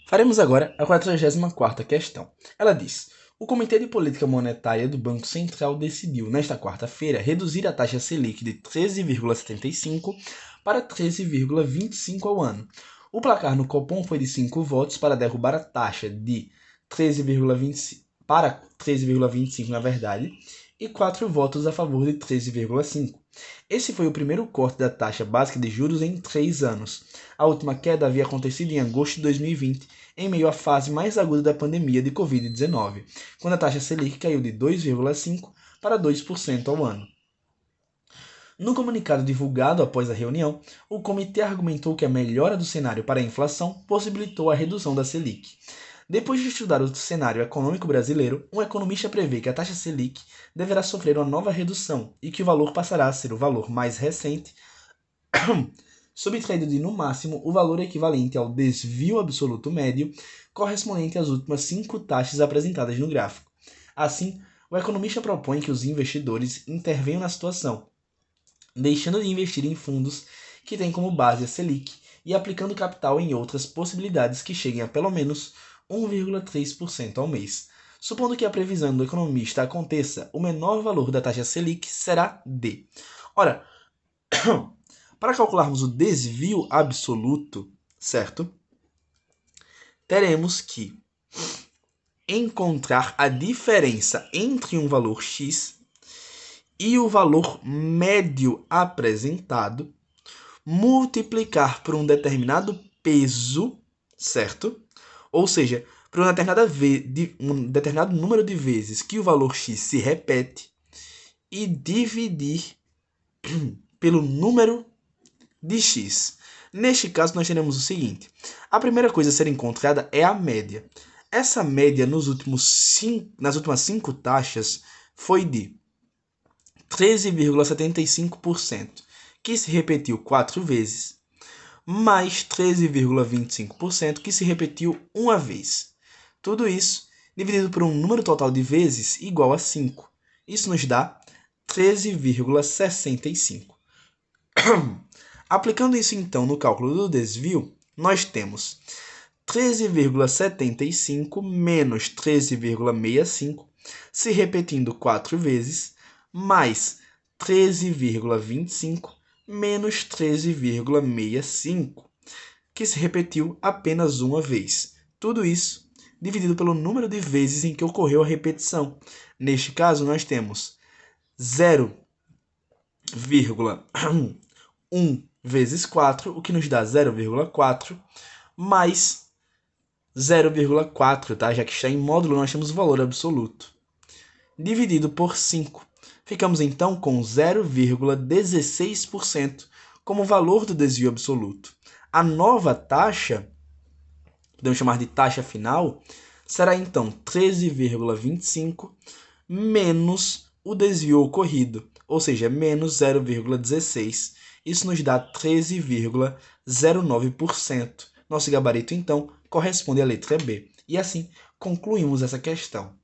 Faremos agora a 44ª questão. Ela diz: o Comitê de Política Monetária do Banco Central decidiu, nesta quarta-feira, reduzir a taxa Selic de 13,75 para 13,25 ao ano. O placar no Copom foi de 5 votos para derrubar a taxa de 13,25 para 13,25 na verdade, e 4 votos a favor de 13,5. Esse foi o primeiro corte da taxa básica de juros em 3 anos. A última queda havia acontecido em agosto de 2020, em meio à fase mais aguda da pandemia de Covid-19, quando a taxa Selic caiu de 2,5% para 2% ao ano. No comunicado divulgado após a reunião, o comitê argumentou que a melhora do cenário para a inflação possibilitou a redução da Selic. Depois de estudar o cenário econômico brasileiro, um economista prevê que a taxa Selic deverá sofrer uma nova redução e que o valor passará a ser o valor mais recente, subtraído de, no máximo, o valor equivalente ao desvio absoluto médio correspondente às últimas 5 taxas apresentadas no gráfico. Assim, o economista propõe que os investidores intervenham na situação, deixando de investir em fundos que têm como base a Selic e aplicando capital em outras possibilidades que cheguem a pelo menos 1,3% ao mês. Supondo que a previsão do economista aconteça, o menor valor da taxa Selic será D. Ora, para calcularmos o desvio absoluto, certo? Teremos que encontrar a diferença entre um valor x e o valor médio apresentado, multiplicar por um determinado peso, certo? Ou seja, por um determinado número de vezes que o valor x se repete e dividir pelo número de x. Neste caso, nós teremos o seguinte: a primeira coisa a ser encontrada é a média. Essa média nas últimas 5 taxas foi de 13,75%, que se repetiu 4 vezes, mais 13,25%, que se repetiu uma vez. Tudo isso dividido por um número total de vezes igual a 5. Isso nos dá 13,65. Aplicando isso então no cálculo do desvio, nós temos 13,75 menos 13,65 se repetindo 4 vezes, mais 13,25 menos 13,65, que se repetiu apenas uma vez. Tudo isso dividido pelo número de vezes em que ocorreu a repetição. Neste caso, nós temos 0,1 vezes 4, o que nos dá 0,4, mais 0,4, tá? Já que está em módulo, nós temos o valor absoluto, dividido por 5. Ficamos então com 0,16% como valor do desvio absoluto. A nova taxa, podemos chamar de taxa final, será então 13,25 menos o desvio ocorrido, ou seja, menos 0,16. Isso nos dá 13,09%. Nosso gabarito, então, corresponde à letra B. E assim, concluímos essa questão.